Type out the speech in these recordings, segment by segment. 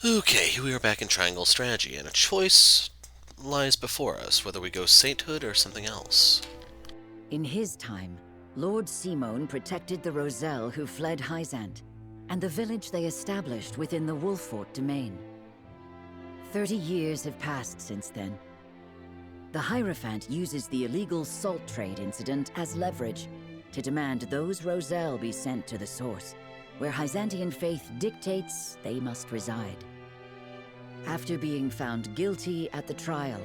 Okay, here we are back in Triangle Strategy, and a choice lies before us, whether we go sainthood or something else. In his time, Lord Simone protected the Roselle who fled Hyzant, and the village they established within the Wolffort domain. 30 years have passed since then. The Hierophant uses the illegal salt trade incident as leverage to demand those Roselle be sent to the source, where Hyzantian faith dictates they must reside. After being found guilty at the trial,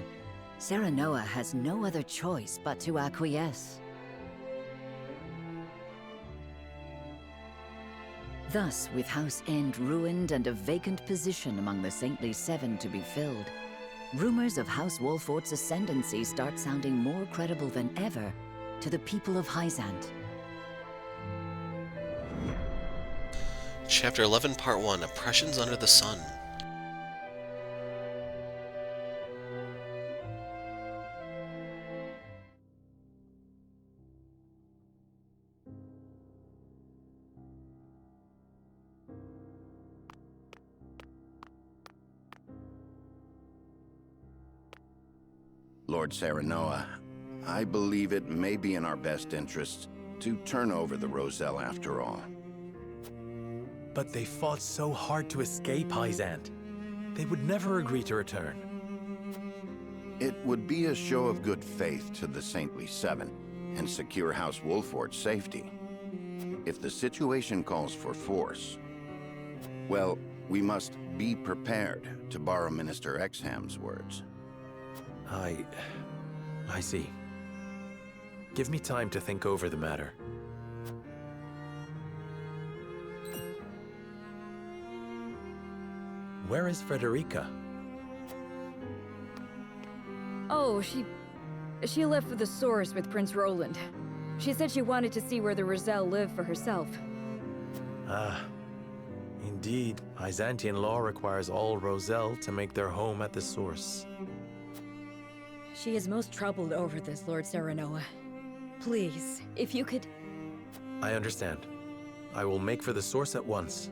Serenoa has no other choice but to acquiesce. Thus, with House End ruined and a vacant position among the Saintly Seven to be filled, rumors of House Wolffort's ascendancy start sounding more credible than ever to the people of Hyzant. Chapter 11, Part 1, Oppressions Under the Sun. Lord Serenoa, I believe it may be in our best interests to turn over the Roselle after all. But they fought so hard to escape Hyzant. They would never agree to return. It would be a show of good faith to the Saintly Seven and secure House Wolffort's safety. If the situation calls for force, well, we must be prepared, to borrow Minister Exham's words. I see. Give me time to think over the matter. Where is Frederica? Oh, she left for the source with Prince Roland. She said she wanted to see where the Roselle lived for herself. Ah, indeed. Byzantine law requires all Roselle to make their home at the source. She is most troubled over this, Lord Serenoa. Please, if you could... I understand. I will make for the source at once.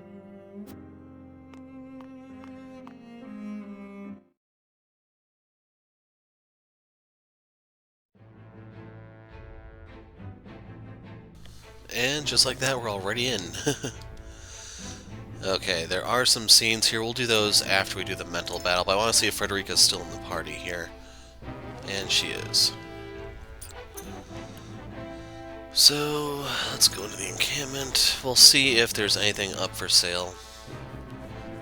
And just like that, we're already in. Okay, there are some scenes here. We'll do those after we do the mental battle, but I want to see if Frederica's still in the party here. And she is. So, let's go into the encampment. We'll see if there's anything up for sale.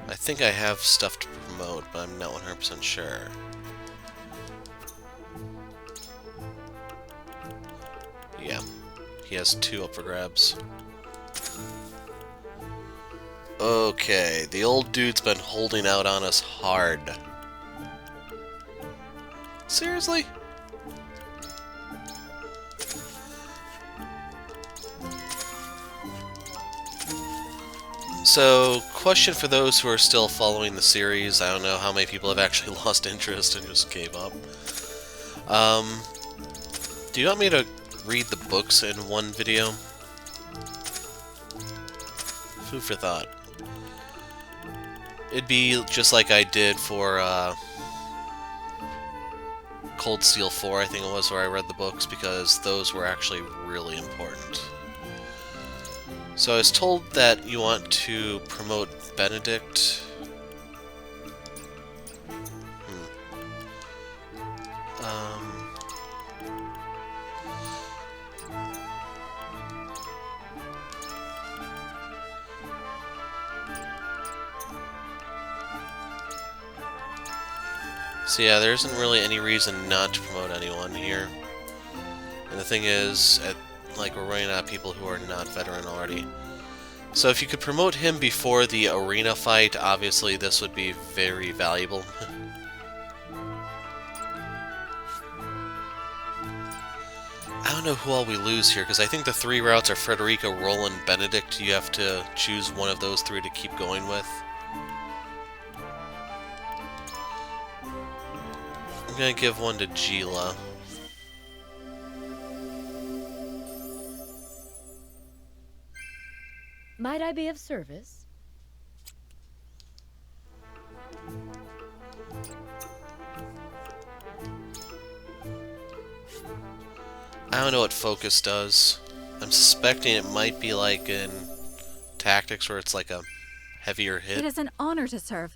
I think I have stuff to promote, but I'm not 100% sure. Yeah, he has 2 up for grabs. Okay, the old dude's been holding out on us hard. Seriously? So, question for those who are still following the series. I don't know how many people have actually lost interest and just gave up. Do you want me to read the books in one video? Food for thought. It'd be just like I did for Cold Steel 4, I think it was, where I read the books, because those were actually really important. So I was told that you want to promote Benedict. So yeah, there isn't really any reason not to promote anyone here. And the thing is, like, we're running out of people who are not veteran already. So if you could promote him before the arena fight, obviously this would be very valuable. I don't know who all we lose here, because I think the 3 routes are Frederica, Roland, Benedict. You have to choose one of those 3 to keep going with. I'm gonna give one to Gila. Might I be of service? I don't know what focus does. I'm suspecting it might be like in tactics where it's like a heavier hit. It is an honor to serve.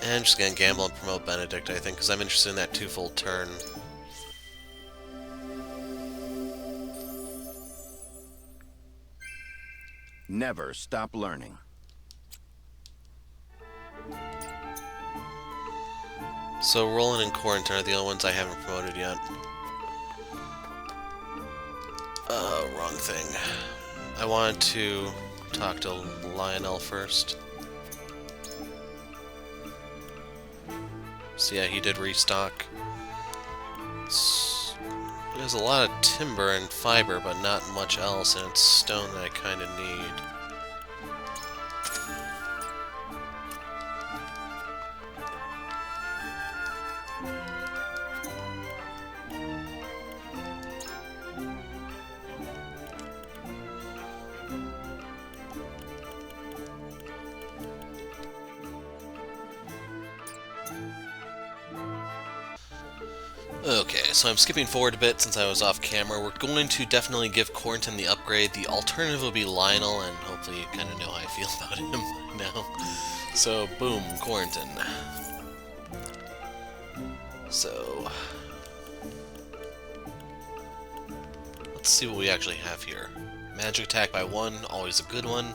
And I'm just gonna gamble and promote Benedict, I think, because I'm interested in that twofold turn. Never stop learning. So Roland and Quarantine are the only ones I haven't promoted yet. Wrong thing. I wanted to talk to Lionel first. So yeah, he did restock. He has a lot of timber and fiber, but not much else, and it's stone that I kind of need. Okay, so I'm skipping forward a bit since I was off camera. We're going to definitely give Quarantine the upgrade. The alternative will be Lionel, and hopefully you kind of know how I feel about him now. So, boom, Quarantine. So, let's see what we actually have here. Magic attack by 1, always a good one.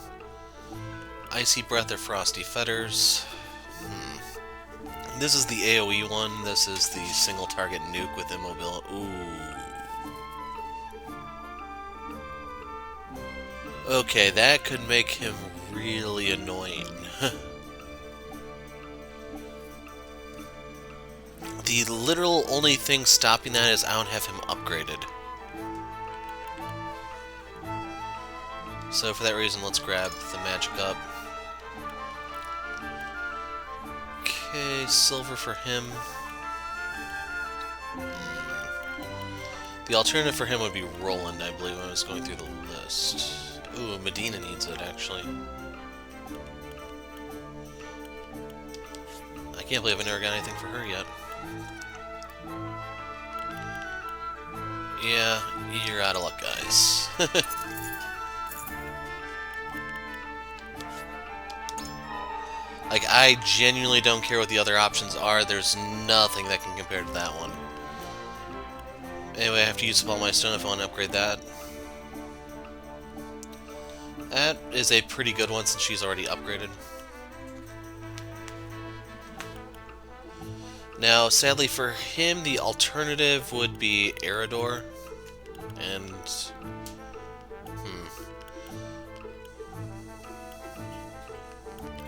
Icy Breath or Frosty Fetters. This is the AoE one. This is the single target nuke with immobile. Ooh. Okay, that could make him really annoying. The literal only thing stopping that is I don't have him upgraded. So for that reason, let's grab the magic up. Okay, silver for him. The alternative for him would be Roland, I believe, when I was going through the list. Ooh, Medina needs it, actually. I can't believe I never got anything for her yet. Yeah, you're out of luck, guys. Like, I genuinely don't care what the other options are. There's nothing that can compare to that one. Anyway, I have to use up all my stone if I want to upgrade that. That is a pretty good one since she's already upgraded. Now, sadly for him, the alternative would be Eridor. And...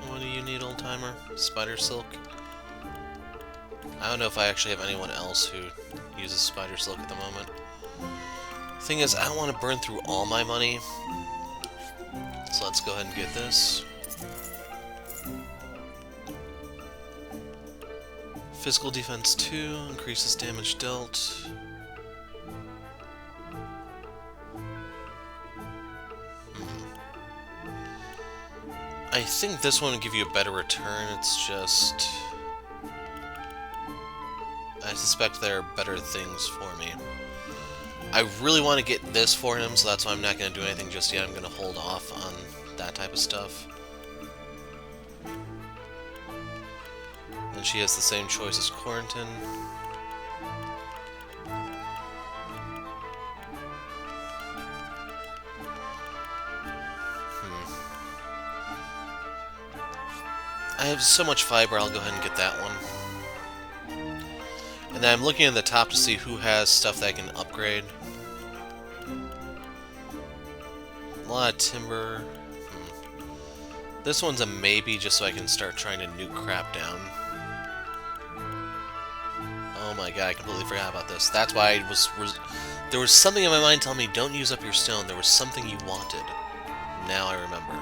What do you need, old-timer? Spider Silk? I don't know if I actually have anyone else who uses Spider Silk at the moment. Thing is, I don't want to burn through all my money. So let's go ahead and get this. Physical defense 2, increases damage dealt. I think this one would give you a better return, it's just... I suspect there are better things for me. I really want to get this for him, so that's why I'm not going to do anything just yet. I'm going to hold off on that type of stuff. And she has the same choice as Quarantine. I have so much fiber, I'll go ahead and get that one. And then I'm looking at the top to see who has stuff that I can upgrade. A lot of timber. This one's a maybe, just so I can start trying to nuke crap down. Oh my god, I completely forgot about this. That's why I was... There was something in my mind telling me, don't use up your stone. There was something you wanted. Now I remember.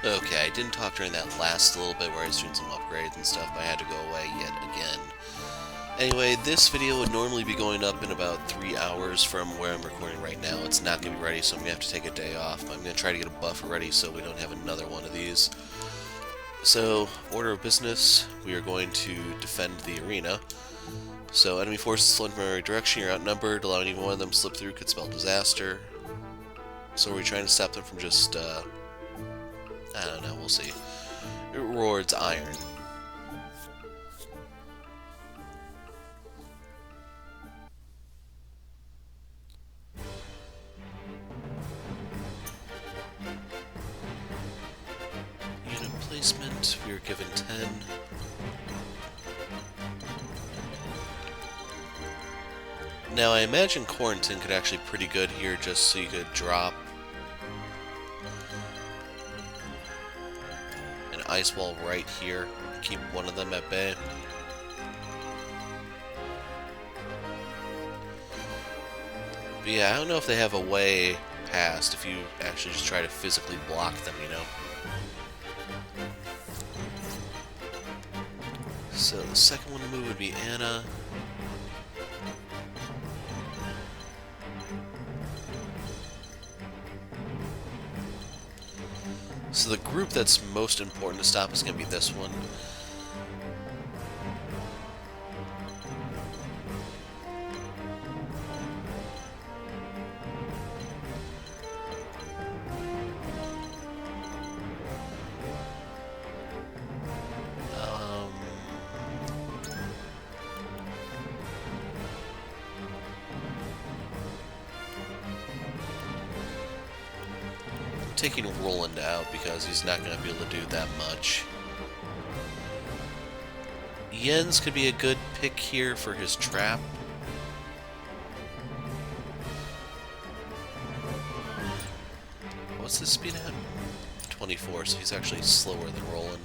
Okay, I didn't talk during that last little bit where I was doing some upgrades and stuff, but I had to go away yet again. Anyway, this video would normally be going up in about 3 hours from where I'm recording right now. It's not going to be ready, so I'm going to have to take a day off. I'm going to try to get a buffer ready so we don't have another one of these. So, order of business, we are going to defend the arena. So, enemy forces slip in every direction, you're outnumbered, allowing even one of them to slip through could spell disaster. So are we trying to stop them from just, I don't know, we'll see. It rewards iron. Unit placement, we were given 10. Now I imagine Quarantine could actually be pretty good here just so you could drop an ice wall right here, keep one of them at bay. But yeah, I don't know if they have a way past if you actually just try to physically block them, you know? So the second one to move would be Anna. So the group that's most important to stop is going to be this one. Taking Roland out because he's not going to be able to do that much. Jens could be a good pick here for his trap. What's his speed at? 24, so he's actually slower than Roland.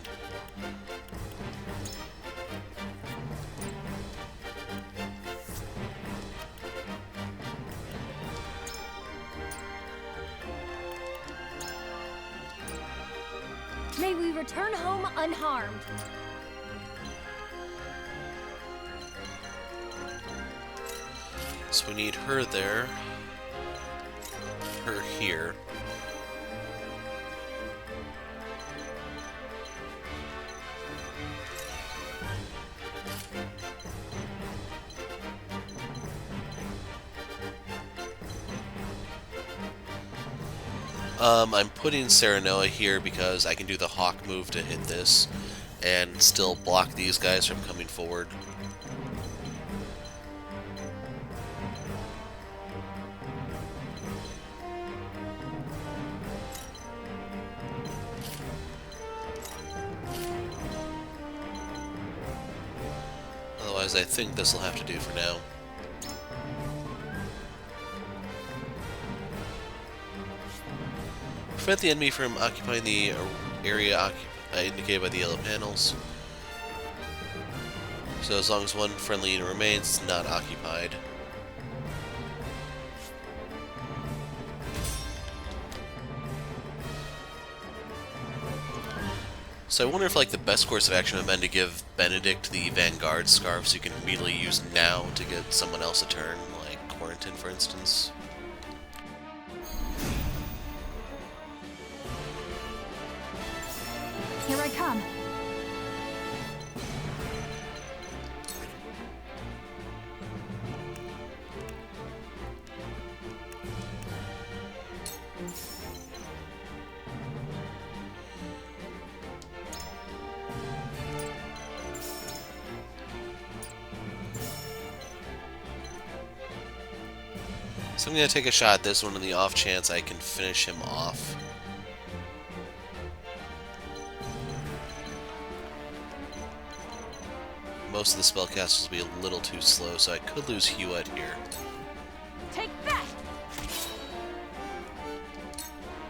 May we return home unharmed. So we need her there. Her here. I'm putting Serenoa here because I can do the Hawk move to hit this and still block these guys from coming forward. Otherwise, I think this will have to do for now. Prevent the enemy from occupying the area indicated by the yellow panels. So as long as one friendly unit remains, it's not occupied. So I wonder if like the best course of action would have been to give Benedict the Vanguard Scarf so you can immediately use now to get someone else a turn, like Quarantine for instance. Here I come. So I'm going to take a shot at this one on the off chance I can finish him off. Most of the spellcasters will be a little too slow, so I could lose Hewitt here. Take that!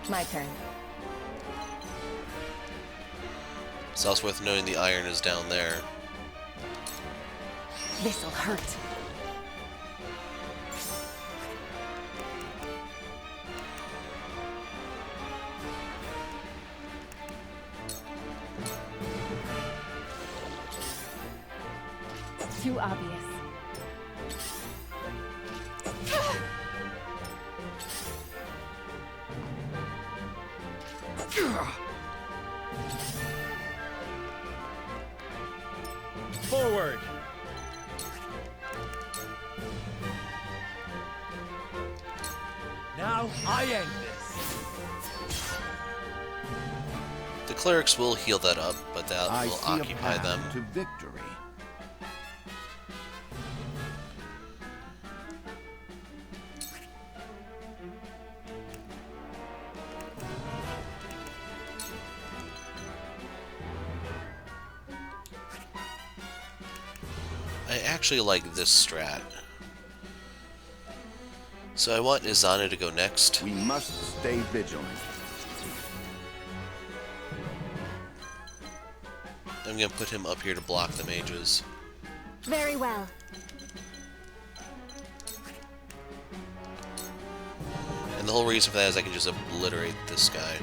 My turn. It's also worth noting the iron is down there. This'll hurt. too obvious. Forward! Now I end this. The clerics will heal that up, but that I will see a occupy path them. to victory. I actually like this strat. So I want Izana to go next. We must stay vigilant. I'm gonna put him up here to block the mages. Very well. And the whole reason for that is I can just obliterate this guy.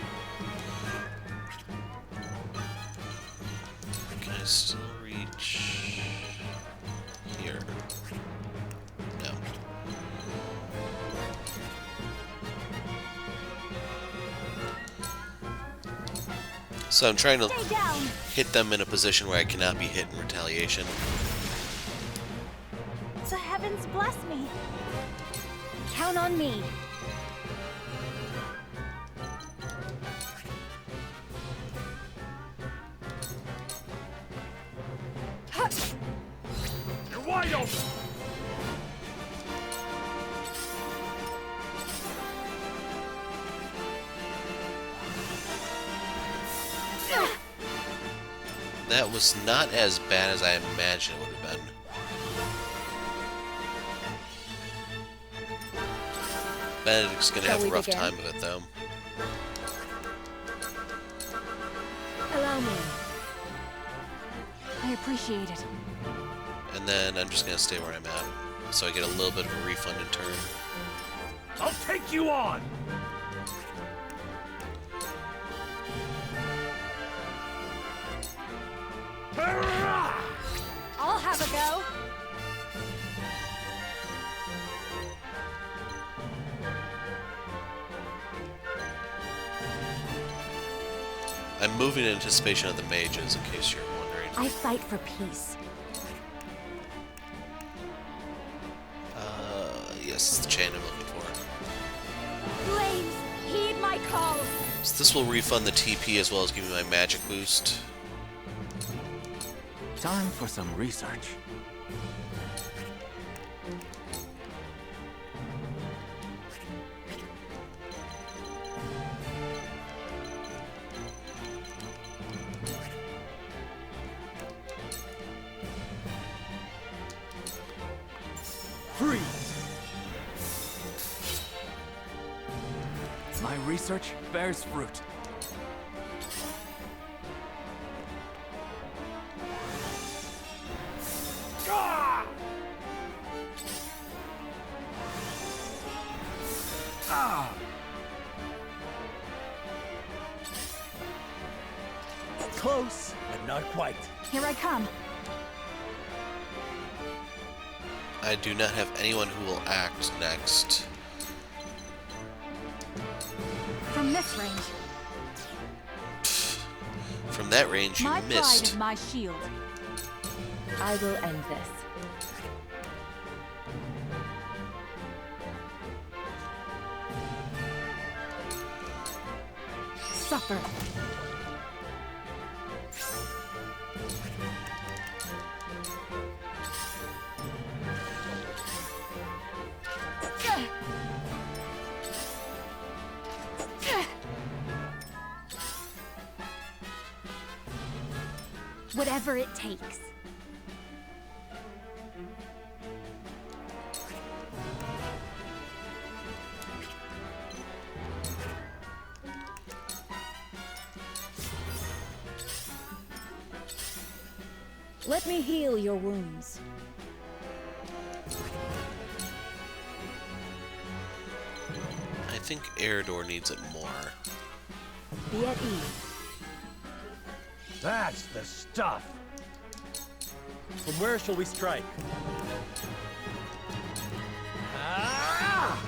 Can I still reach here? No. So I'm trying to Stay down. hit them in a position where I cannot be hit in retaliation. The heavens bless me. Count on me. You're wide open! That was not as bad as I imagined it would have been. Benedict's gonna have a rough time of it, though. Allow me. I appreciate it. And then I'm just gonna stay where I'm at, so I get a little bit of a refund in turn. I'll take you on! Hurrah! I'll have a go. I'm moving in anticipation of the mages, in case you're wondering. I fight for peace. Yes, it's the chain I'm looking for. Flames, heed my call. So this will refund the TP as well as give me my magic boost. Time for some research. Freeze! My research bears fruit. Ah! Ah! Close, but not quite. Here I come. I do not have anyone who will act next. From this range. From that range, you My pride missed. is my shield. I will end this. Suffer. Whatever it takes. Let me heal your wounds. I think Eridor needs it more. Be at ease. That's the stuff. From where shall we strike? Ah!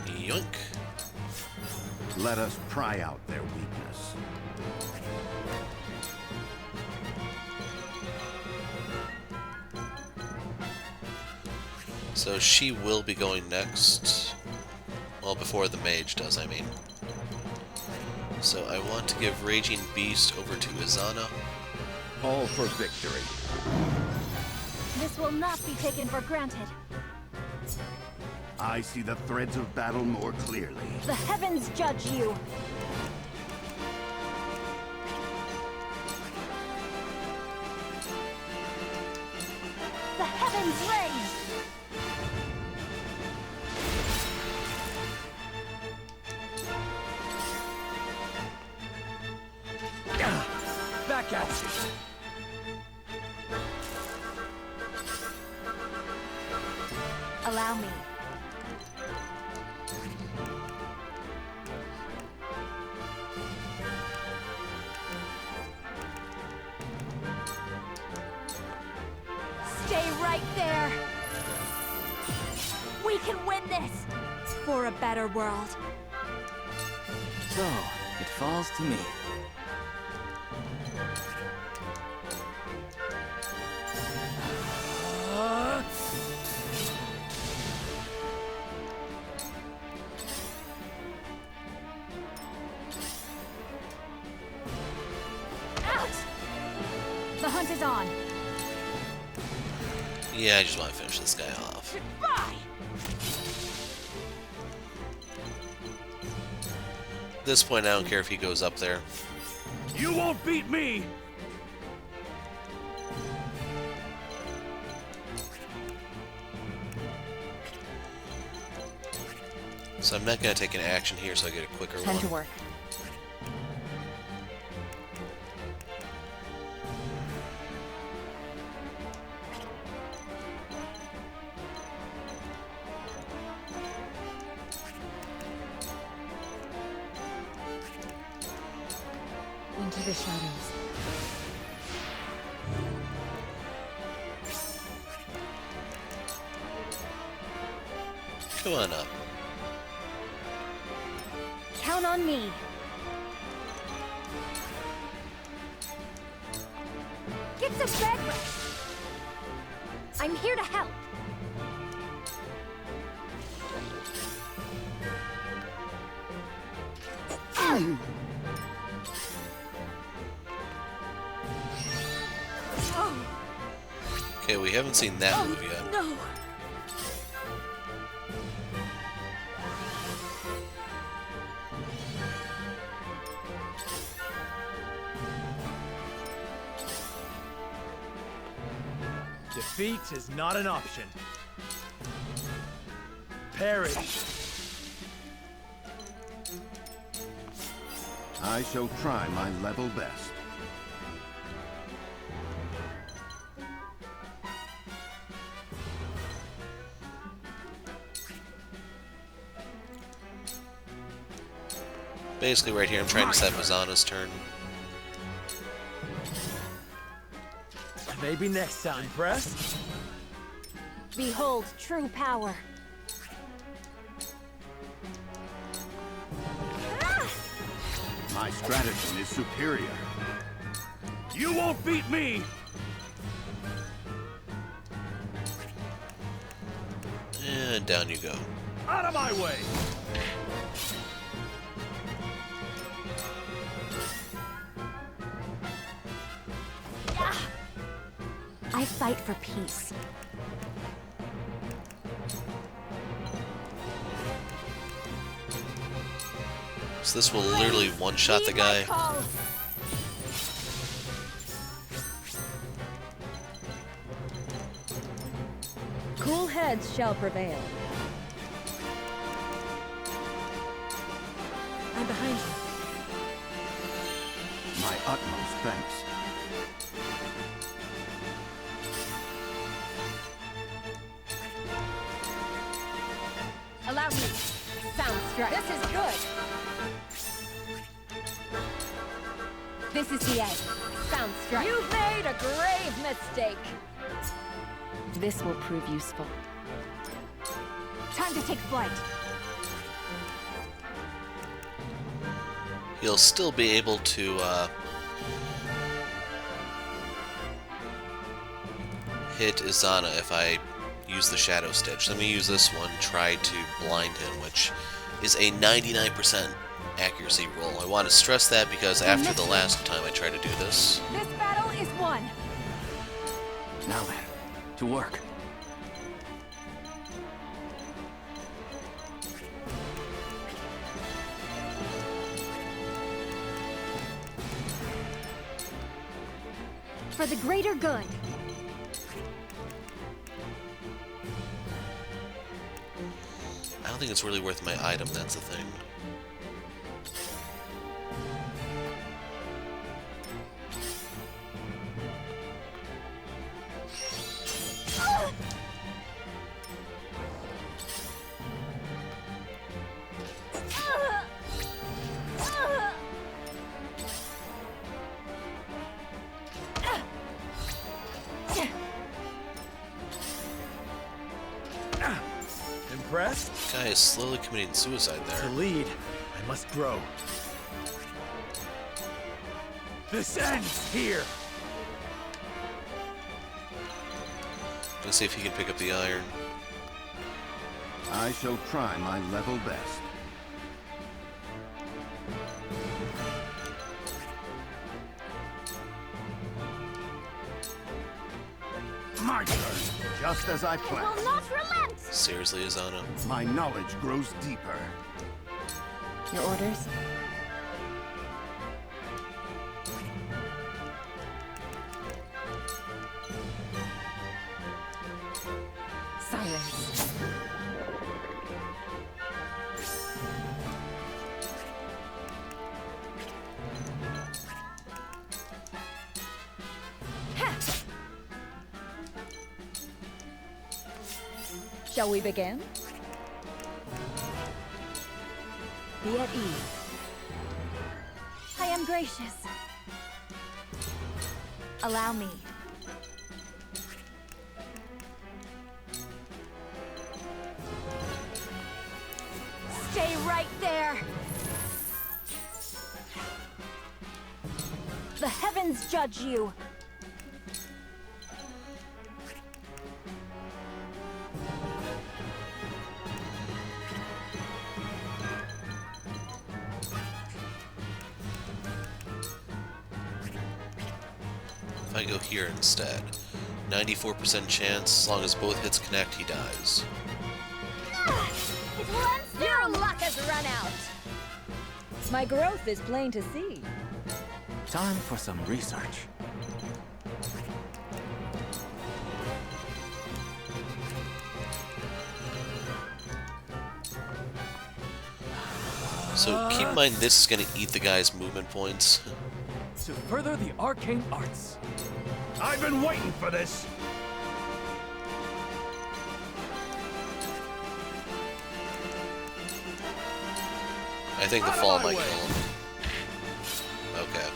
Yoink. Let us pry out their weakness. So she will be going next. Well, before the mage does, I mean. So I want to give Raging Beast over to Izana. All for victory. This will not be taken for granted. I see the threads of battle more clearly. The heavens judge you. The heavens reign. Back at you. Allow me. Stay right there. We can win this for a better world. So, it falls to me. Out! The hunt is on. Yeah, I just want to finish this guy off. Goodbye! At this point, I don't care if he goes up there. You won't beat me! So I'm not going to take an action here, so I get a quicker Time to one. work. Into the shadows. Come on up. Count on me. Get to bed. I'm here to help. Okay, we haven't seen that move yet. No. Defeat is not an option. Perish. I shall try my level best. Basically, right here, I'm trying to set Izana's turn. Maybe next time, Press. Behold true power. My stratagem is superior. You won't beat me! And down you go. Out of my way! I fight for peace. So this will literally one-shot the Heed my guy. call. Cool heads shall prevail. I'm behind you. My utmost thanks. Allow me. Sound strike. This is good. This is the end. Sounds straight. You've made a grave mistake. This will prove useful. Time to take flight. He'll still be able to hit Izana if I use the Shadow Stitch. Let me use this one, try to blind him, which is a 99% accuracy roll. I want to stress that because after the last time I tried to do this... This battle is won. Now then, to work. For the greater good. I don't think it's really worth my item, that's the thing. Impressed? Guy is slowly committing suicide To there. lead, I must grow. This ends here. Let's see if he can pick up the iron. I shall try my level best. My turn, just as I I will planned. not relent. Seriously, Izana? My knowledge grows deeper. Your orders? Silence. Shall we begin? Be at ease. I am gracious. Allow me. Stay right there. The heavens judge you. If I go here instead, 94% chance, as long as both hits connect, he dies. It will end soon. Your luck has run out. My growth is plain to see. Time for some research. So keep in mind this is going to eat the guy's movement points. To further the arcane arts. I've been waiting for this. I think the Out of fall my might way. kill him. Okay.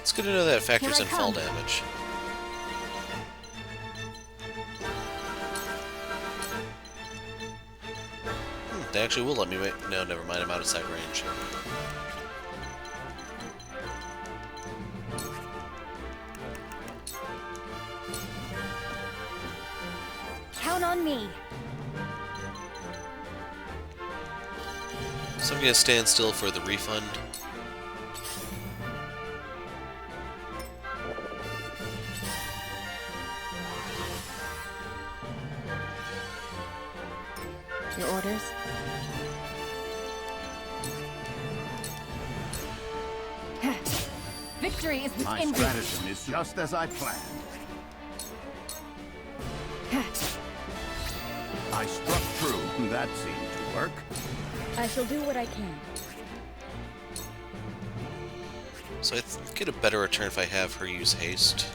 It's good to know that it factors Here in I fall come. damage. They actually will let me wait. No, never mind, I'm out of sight range. Count on me. So I'm gonna stand still for the refund. Your orders? Victory is My within reach. stratagem is just as I planned. I struck true. That seemed to work. I shall do what I can. So I get a better return if I have her use haste.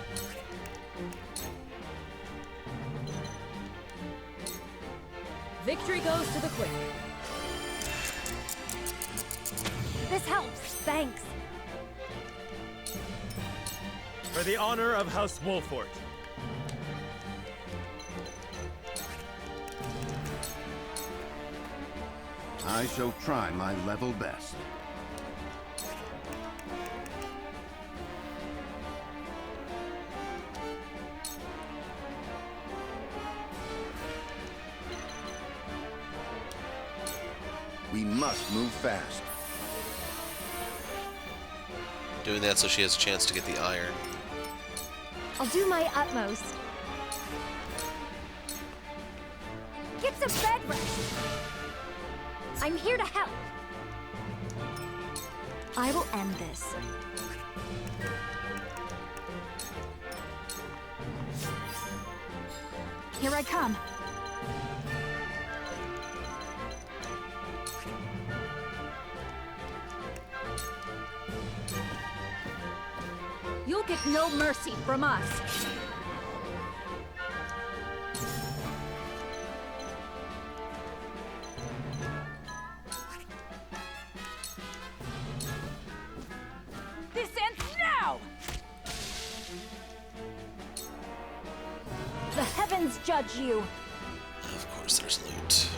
Victory goes to the quick. This helps. Thanks. For the honor of House Wolfort. I shall try my level best. We must move fast. Doing that so she has a chance to get the iron. I'll do my utmost. Get some bed rest. I'm here to help. I will end this. Here I come. You'll get no mercy from us. This ends now! The heavens judge you. Of course, there's loot.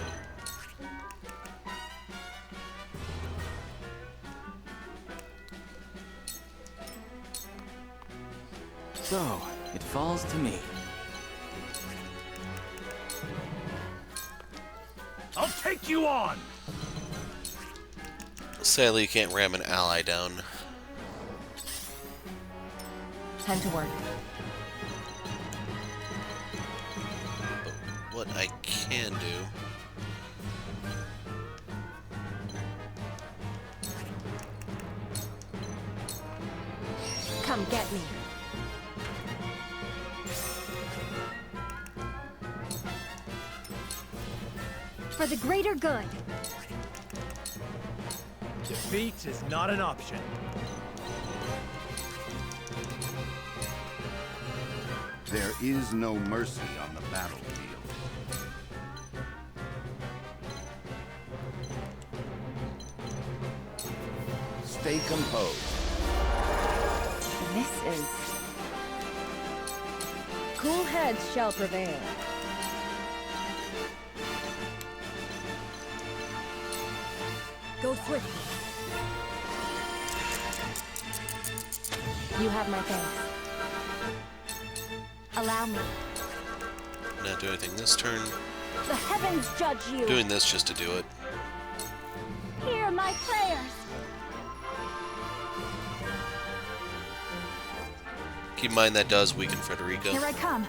So, it falls to me. I'll take you on! Sadly, you can't ram an ally down. Time to work. But what I can do... Come get me. For the greater good. Defeat is not an option. There is no mercy on the battlefield. Stay composed. This is... Cool heads shall prevail. Go swiftly. You have my thanks. Allow me. Not do anything this turn. The heavens judge you. Doing this just to do it. Hear my prayers. Keep in mind that does weaken Frederica. Here I come.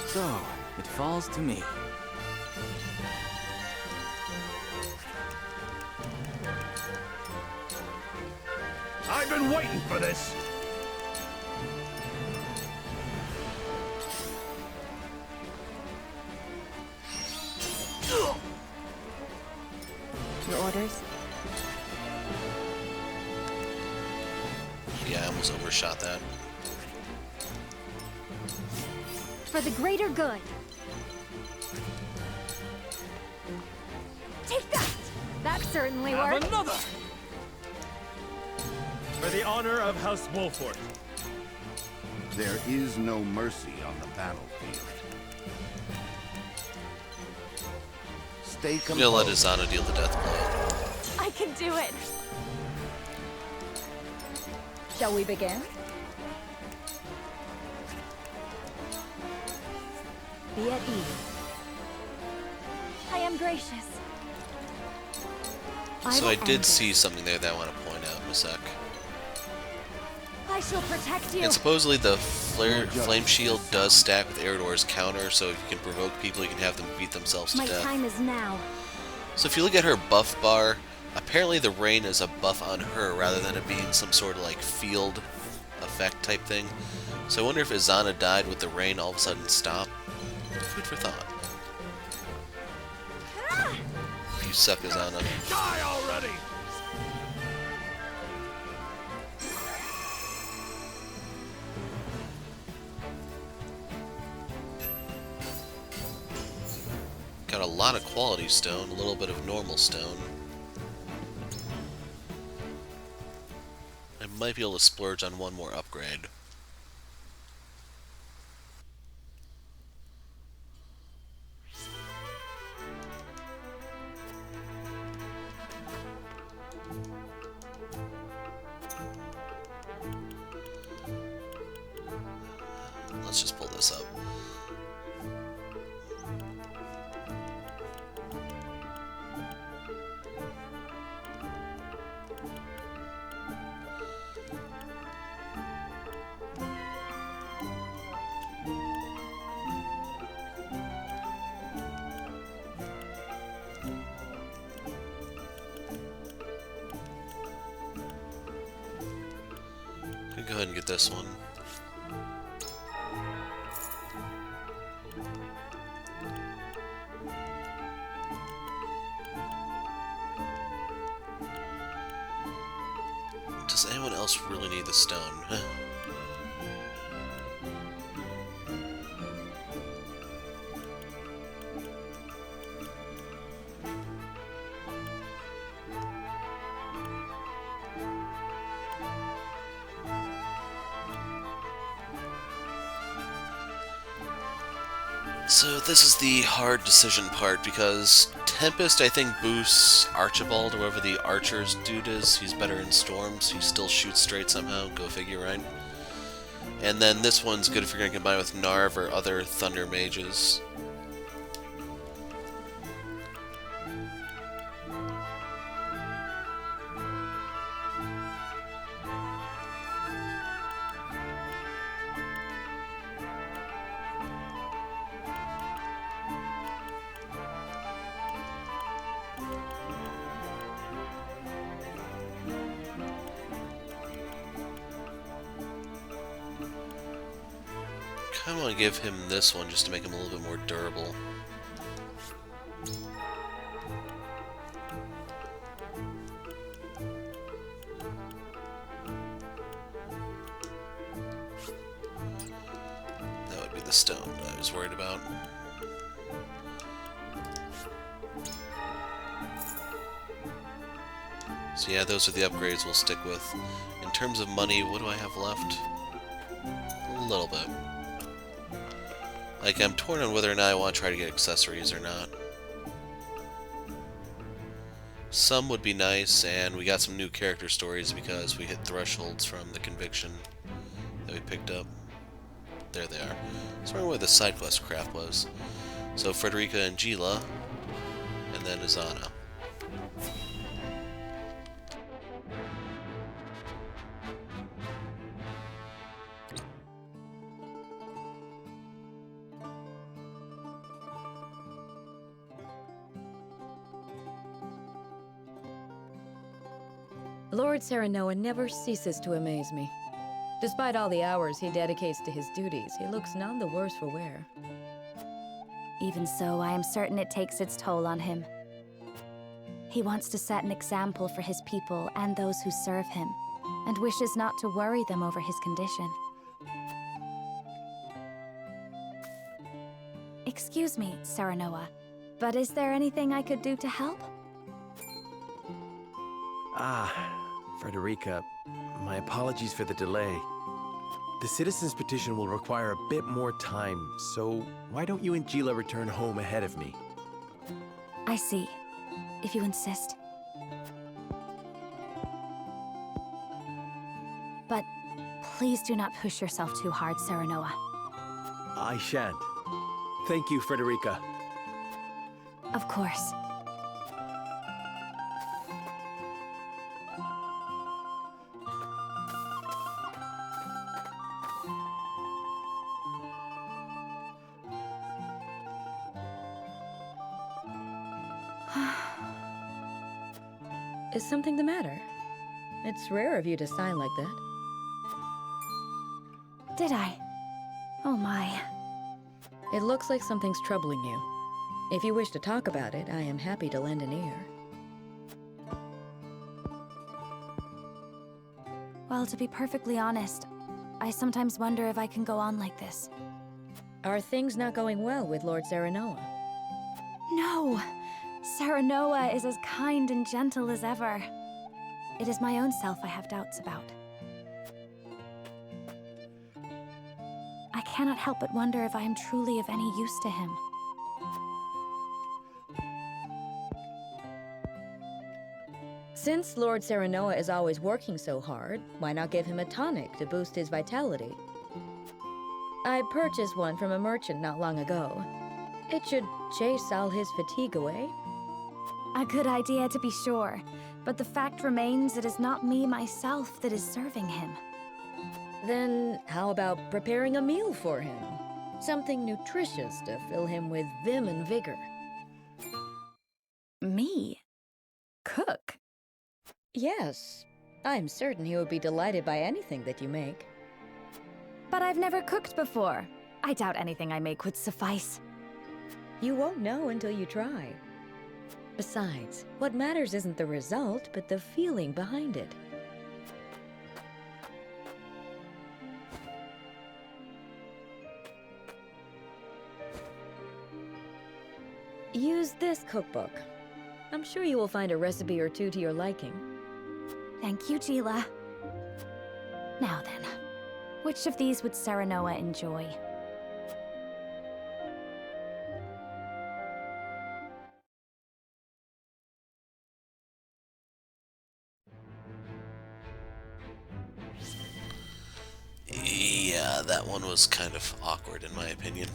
So, it falls to me. I've been waiting for this! Your orders? Yeah, I almost overshot that. For the greater good. Take that! That certainly Have worked. another! For the honor of House Wolfort. There is no mercy on the battlefield. Stay I'm gonna let composed. Izana deal the death blow. I can do it. Shall we begin? Be at ease. I am gracious. So will I end did this. see something there that I want to point out in a sec. I shall protect you. And supposedly the flame shield does stack with Eridor's counter, so if you can provoke people, you can have them beat themselves to My death. time is now. So if you look at her buff bar, apparently the rain is a buff on her rather than it being some sort of like field effect type thing. So I wonder if Izana died with the rain all of a sudden stop. Food for thought. You suck, Izana. Die already! Got a lot of quality stone, a little bit of normal stone. might be able to splurge on one more upgrade. Let's just pull this up. Go ahead and get this one. Does anyone else really need the stone? So this is the hard decision part, because Tempest, I think, boosts Archibald, or whoever the archer's dude is. He's better in storms. He still shoots straight somehow. Go figure, right? And then this one's good if you're going to combine with Narv or other thunder mages. I kind of want to give him this one just to make him a little bit more durable. That would be the stone that I was worried about. So yeah, those are the upgrades we'll stick with. In terms of money, what do I have left? A little bit. Like, I'm torn on whether or not I want to try to get accessories or not. Some would be nice, and we got some new character stories because we hit thresholds from the conviction that we picked up. There they are. I was wondering where the side quest crap was. So Frederica and Gila, and then Azana. Lord Serenoa never ceases to amaze me. Despite all the hours he dedicates to his duties, he looks none the worse for wear. Even so, I am certain it takes its toll on him. He wants to set an example for his people and those who serve him, and wishes not to worry them over his condition. Excuse me, Serenoa, but is there anything I could do to help? Frederica, my apologies for the delay. The citizen's petition will require a bit more time, so why don't you and Gila return home ahead of me? I see, if you insist. But please do not push yourself too hard, Serenoa. I shan't. Thank you, Frederica. Of course. Is something the matter? It's rare of you to sigh like that. Did I? Oh my. It looks like something's troubling you. If you wish to talk about it, I am happy to lend an ear. Well, to be perfectly honest, I sometimes wonder if I can go on like this. Are things not going well with Lord Serenoa? No! Serenoa is as kind and gentle as ever. It is my own self I have doubts about. cannot help but wonder if I am truly of any use to him. Since Lord Serenoa is always working so hard, why not give him a tonic to boost his vitality? I purchased one from a merchant not long ago. It should chase all his fatigue away. A good idea to be sure, but the fact remains it is not me myself that is serving him. Then how about preparing a meal for him? Something nutritious to fill him with vim and vigor. Me? Cook? Yes, I'm certain he would be delighted by anything that you make. But I've never cooked before. I doubt anything I make would suffice. You won't know until you try. Besides, what matters isn't the result, but the feeling behind it. Use this cookbook. I'm sure you will find a recipe or two to your liking. Thank you, Jila. Now then, which of these would Serenoa enjoy? Yeah, that one was kind of awkward in my opinion.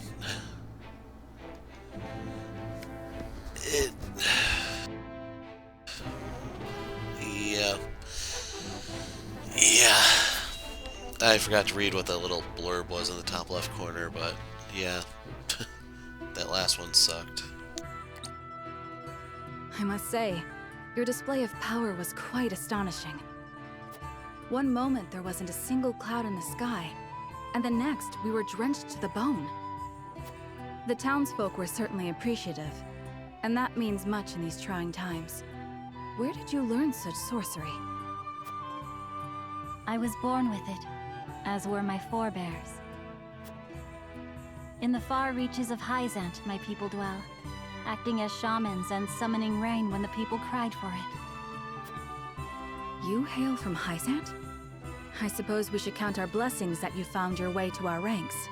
Yeah. Yeah. I forgot to read what the little blurb was in the top left corner, but yeah. That last one sucked. I must say, your display of power was quite astonishing. One moment there wasn't a single cloud in the sky, and the next we were drenched to the bone. The townsfolk were certainly appreciative, and that means much in these trying times. Where did you learn such sorcery? I was born with it, as were my forebears. In the far reaches of Hyzant, my people dwell, acting as shamans and summoning rain when the people cried for it. You hail from Hyzant? I suppose we should count our blessings that you found your way to our ranks.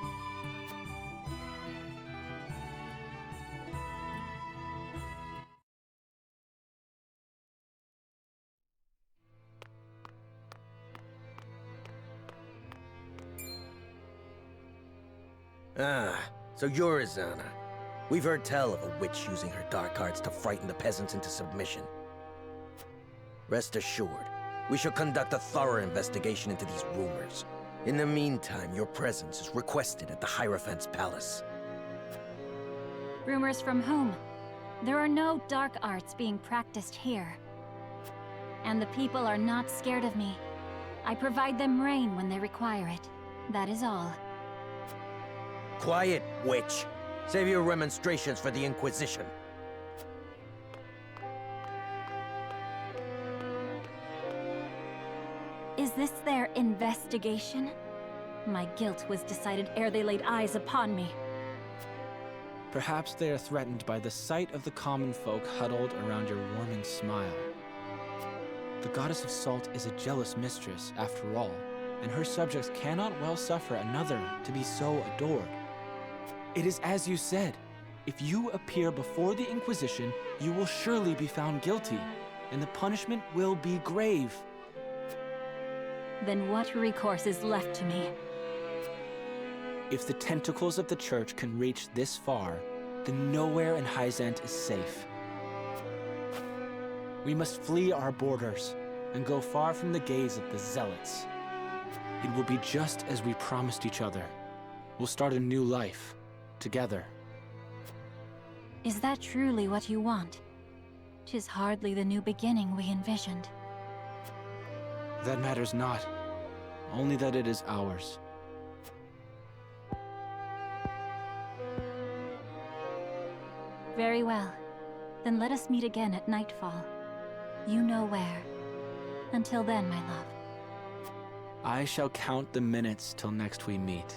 Ah, so you're Izana. We've heard tell of a witch using her dark arts to frighten the peasants into submission. Rest assured, we shall conduct a thorough investigation into these rumors. In the meantime, your presence is requested at the Hierophant's palace. Rumors from whom? There are no dark arts being practiced here. And the people are not scared of me. I provide them rain when they require it. That is all. Quiet, witch! Save your remonstrations for the Inquisition. Is this their investigation? My guilt was decided ere they laid eyes upon me. Perhaps they are threatened by the sight of the common folk huddled around your warming smile. The goddess of salt is a jealous mistress, after all, and her subjects cannot well suffer another to be so adored. It is as you said. If you appear before the Inquisition, you will surely be found guilty, and the punishment will be grave. Then what recourse is left to me? If the tentacles of the Church can reach this far, then nowhere in Hyzant is safe. We must flee our borders and go far from the gaze of the Zealots. It will be just as we promised each other. We'll start a new life, together. Is that truly what you want? 'Tis hardly the new beginning we envisioned. That matters not, only that it is ours. Very well. Then let us meet again at nightfall. You know where. Until then, my love. I shall count the minutes till next we meet.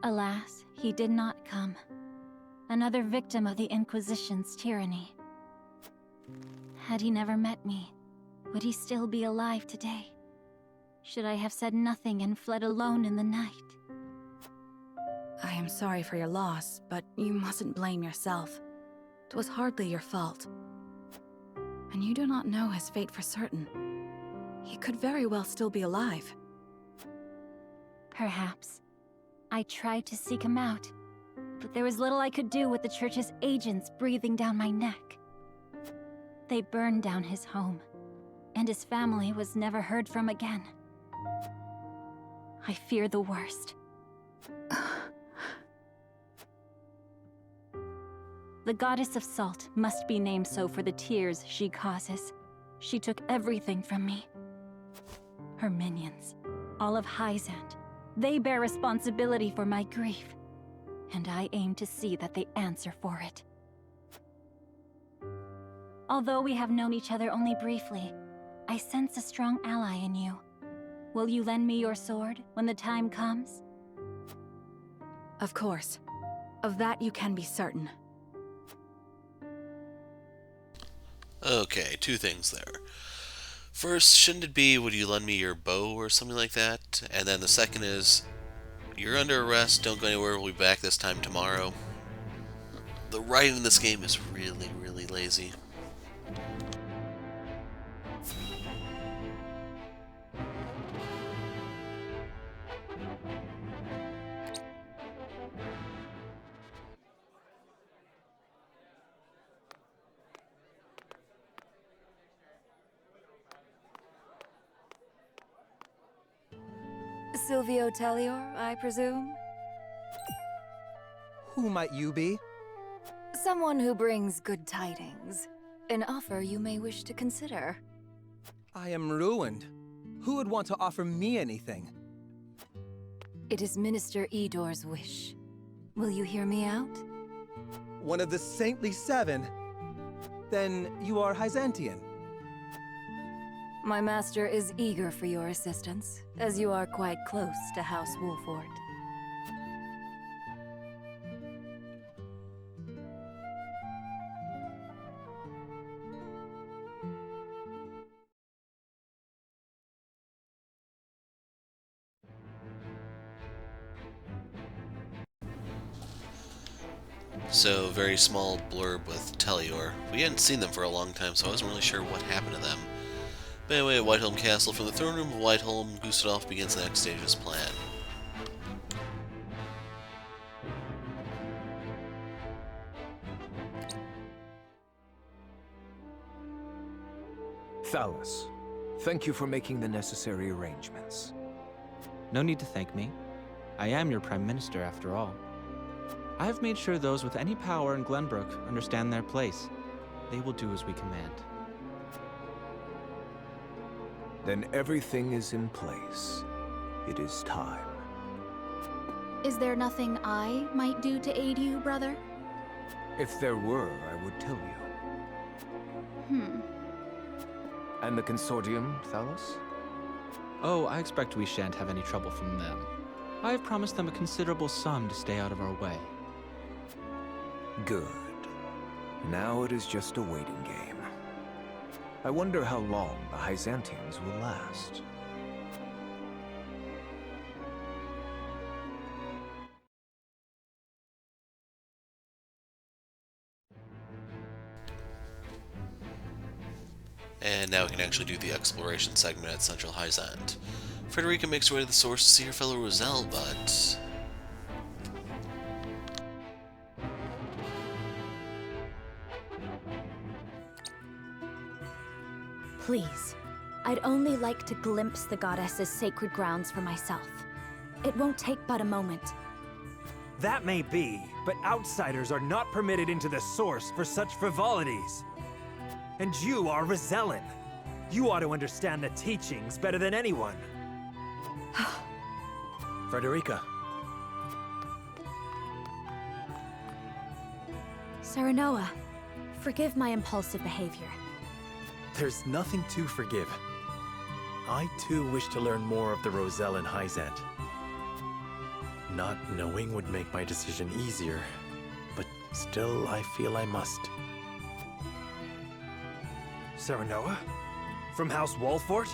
Alas, he did not come. Another victim of the Inquisition's tyranny. Had he never met me, would he still be alive today? Should I have said nothing and fled alone in the night? I am sorry for your loss, but you mustn't blame yourself. 'Twas hardly your fault. And you do not know his fate for certain. He could very well still be alive. Perhaps. I tried to seek him out, but there was little I could do with the Church's agents breathing down my neck. They burned down his home, and his family was never heard from again. I fear the worst. The Goddess of Salt must be named so for the tears she causes. She took everything from me. Her minions, all of Hyzant, they bear responsibility for my grief, and I aim to see that they answer for it. Although we have known each other only briefly, I sense a strong ally in you. Will you lend me your sword when the time comes? Of course. Of that you can be certain. Okay, two things there. First, shouldn't it be, would you lend me your bow or something like that? And then the second is, you're under arrest, don't go anywhere, we'll be back this time tomorrow. The writing in this game is really, really lazy. Silvio Tellior, I presume? Who might you be? Someone who brings good tidings. An offer you may wish to consider. I am ruined. Who would want to offer me anything? It is Minister Edor's wish. Will you hear me out? One of the Saintly Seven? Then you are Hyzantian. My master is eager for your assistance, as you are quite close to House Wolfort. So, very small blurb with Tellior. We hadn't seen them for a long time, so I wasn't really sure what happened to them. But anyway, at Whiteholm Castle, from the throne room of Whiteholm, Gustave begins the next stage of his plan. Thalus, thank you for making the necessary arrangements. No need to thank me. I am your Prime Minister, after all. I have made sure those with any power in Glenbrook understand their place. They will do as we command. Then everything is in place. It is time. Is there nothing I might do to aid you, brother? If there were, I would tell you. And the consortium, Thalus? Oh, I expect we shan't have any trouble from them. I have promised them a considerable sum to stay out of our way. Good. Now it is just a waiting game. I wonder how long the Hyzantians will last. And now we can actually do the exploration segment at Central Hyzant. Frederica makes her way to the source to see her fellow Roselle, but... Please. I'd only like to glimpse the goddess's sacred grounds for myself. It won't take but a moment. That may be, but outsiders are not permitted into the source for such frivolities. And you are Rosellan. You ought to understand the teachings better than anyone. Frederica. Serenoa, forgive my impulsive behavior. There's nothing to forgive. I too wish to learn more of the Roselle and Hyzant. Not knowing would make my decision easier, but Still, I feel I must. Serenoa? From House Wolfort?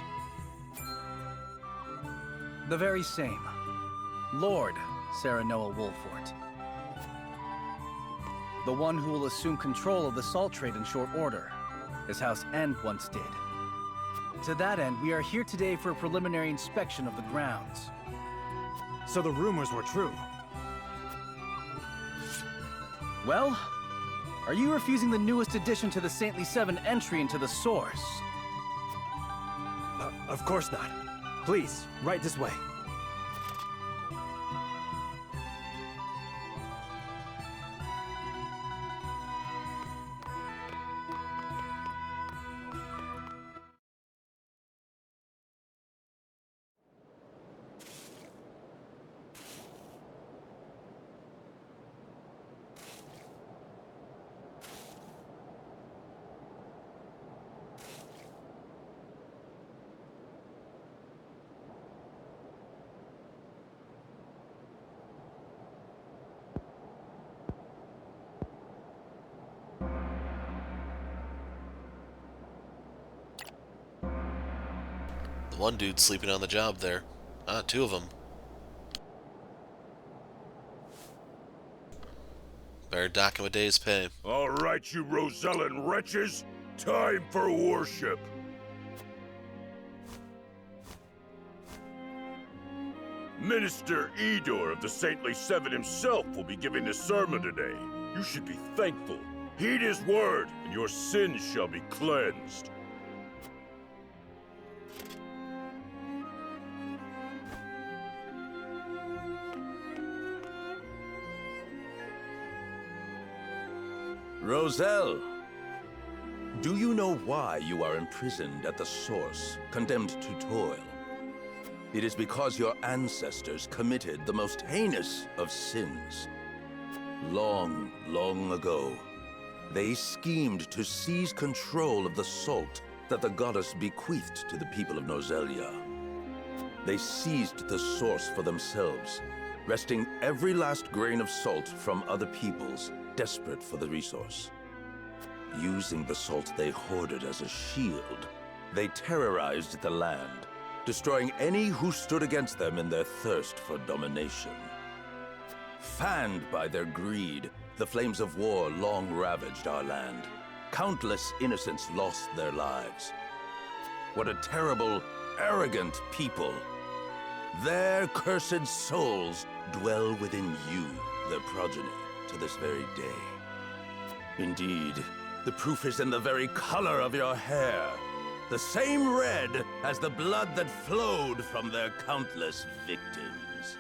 The very same. Lord Serenoa Wolfort. The one who will assume control of the salt trade in short order, as House End once did. To that end, we are here today for a preliminary inspection of the grounds. So the rumors were true. Well, are you refusing the newest addition to the Saintly Seven entry into the source? Of course not. Please, right this way. The one dude sleeping on the job there. Ah, two of them. Better dock him a day's pay. All right, you Rosellan wretches. Time for worship. Minister Edor of the Saintly Seven himself will be giving the sermon today. You should be thankful. Heed his word, and your sins shall be cleansed. Roselle, do you know why you are imprisoned at the source, condemned to toil? It is because your ancestors committed the most heinous of sins. Long, long ago, they schemed to seize control of the salt that the goddess bequeathed to the people of Norzelia. They seized the source for themselves, wresting every last grain of salt from other peoples, desperate for the resource. Using the salt they hoarded as a shield, they terrorized the land, destroying any who stood against them in their thirst for domination. Fanned by their greed, the flames of war long ravaged our land. Countless innocents lost their lives. What a terrible, arrogant people. Their cursed souls dwell within you, their progeny, to this very day. Indeed, the proof is in the very color of your hair. The same red as the blood that flowed from their countless victims.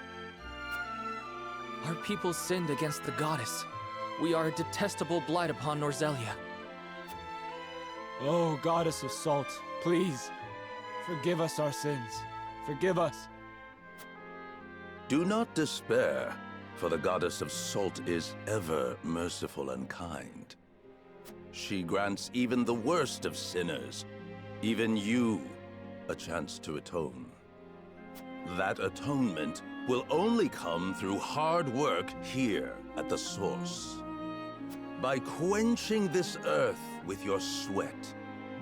Our people sinned against the goddess. We are a detestable blight upon Norzelia. Oh, goddess of salt, please, forgive us our sins. Forgive us. Do not despair, for the goddess of salt is ever merciful and kind. She grants even the worst of sinners, even you, a chance to atone. That atonement will only come through hard work here at the source. By quenching this earth with your sweat,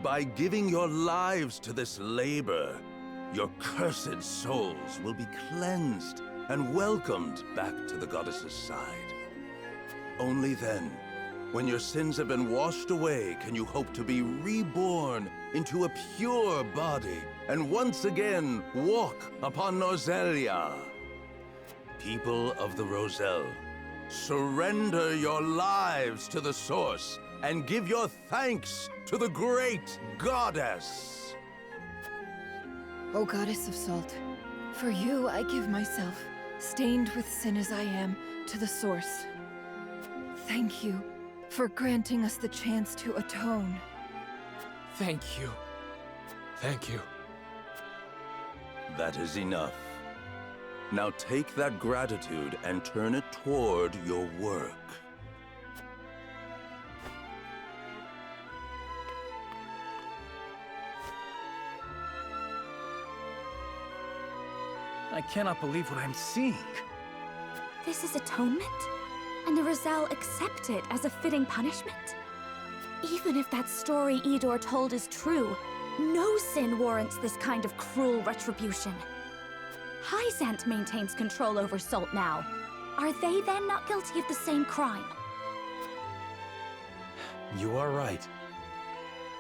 by giving your lives to this labor, your cursed souls will be cleansed and welcomed back to the goddess's side. Only then, when your sins have been washed away, can you hope to be reborn into a pure body and once again walk upon Norzelia. People of the Roselle, surrender your lives to the source and give your thanks to the great goddess. O goddess of salt, for you I give myself, stained with sin as I am, to the source. Thank you for granting us the chance to atone. Thank you. Thank you. That is enough. Now take that gratitude and turn it toward your work. I cannot believe what I'm seeing. This is atonement? And the Roselle accept it as a fitting punishment? Even if that story Idor told is true, no sin warrants this kind of cruel retribution. Hyzant maintains control over Salt now. Are they then not guilty of the same crime? You are right.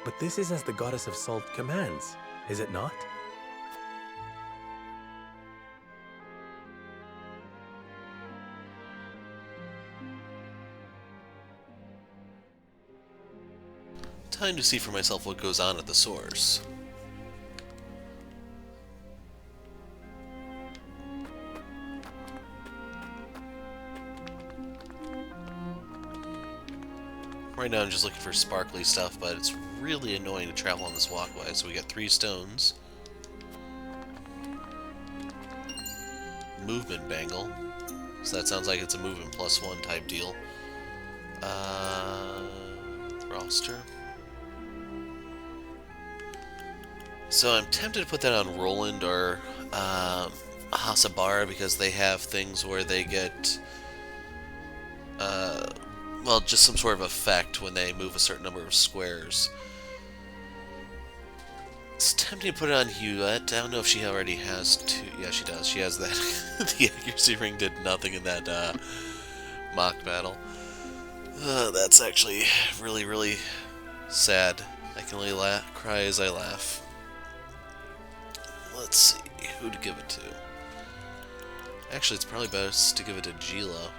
But this is as the Goddess of Salt commands, is it not? Time to see for myself what goes on at the source. Right now I'm just looking for sparkly stuff, but it's really annoying to travel on this walkway. So we got 3 stones. Movement bangle. So that sounds like it's a movement +1 type deal. Roster. So I'm tempted to put that on Roland or Hasabar because they have things where they get well, just some sort of effect when they move a certain number of squares. It's tempting to put it on Huette. I don't know if she already has 2. Yeah, she does. She has that. The accuracy ring did nothing in that mock battle. That's actually really, really sad. I can only cry as I laugh. Let's see who to give it to. Actually, it's probably best to give it to Gila.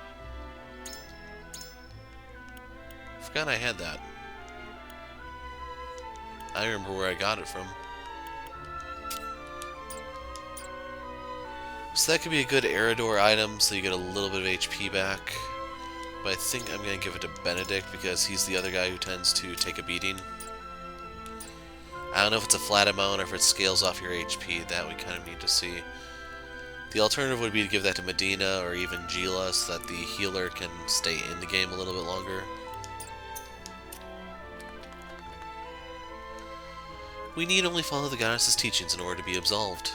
Forgot I had that. I remember where I got it from. So that could be a good Eridor item, so you get a little bit of HP back. But I think I'm going to give it to Benedict because he's the other guy who tends to take a beating. I don't know if it's a flat amount or if it scales off your HP. That we kind of need to see. The alternative would be to give that to Medina or even Gila so that the healer can stay in the game a little bit longer. We need only follow the goddess's teachings in order to be absolved.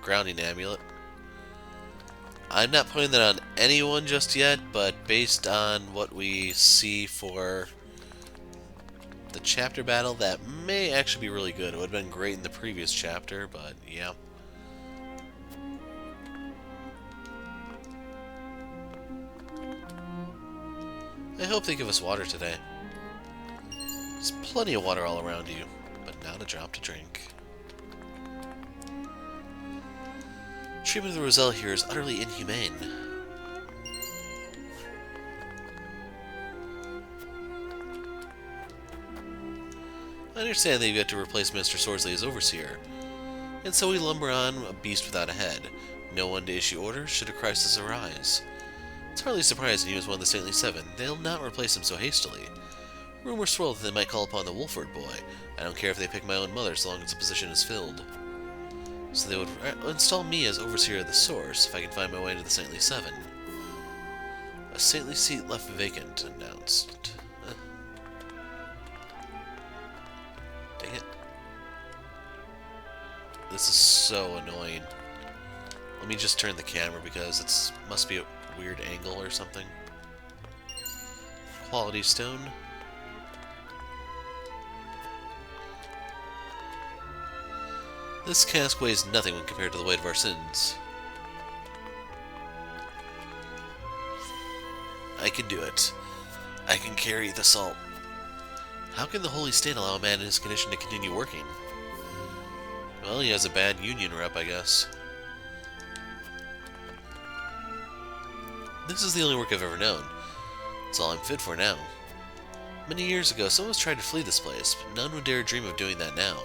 Grounding amulet. I'm not putting that on anyone just yet, but based on what we see for the chapter battle, that may actually be really good. It would have been great in the previous chapter, but yeah. I hope they give us water today. There's plenty of water all around you, but not a drop to drink. Treatment of the Roselle here is utterly inhumane. I understand that you get to replace Mr. Sworsley as Overseer, and so we lumber on, a beast without a head. No one to issue orders should a crisis arise. It's hardly surprising he was one of the Saintly Seven. They'll not replace him so hastily. Rumors swirl that they might call upon the Wolford boy. I don't care if they pick my own mother so long as the position is filled. So they would install me as Overseer of the Source if I can find my way into the Saintly Seven. A saintly seat left vacant, announced. Dang it. This is so annoying. Let me just turn the camera because it must be a weird angle or something. Quality stone. This cask weighs nothing when compared to the weight of our sins. I can do it. I can carry the salt. How can the Holy State allow a man in his condition to continue working? Well, he has a bad union rep, I guess. This is the only work I've ever known. It's all I'm fit for now. Many years ago, someone was trying to flee this place, but none would dare dream of doing that now.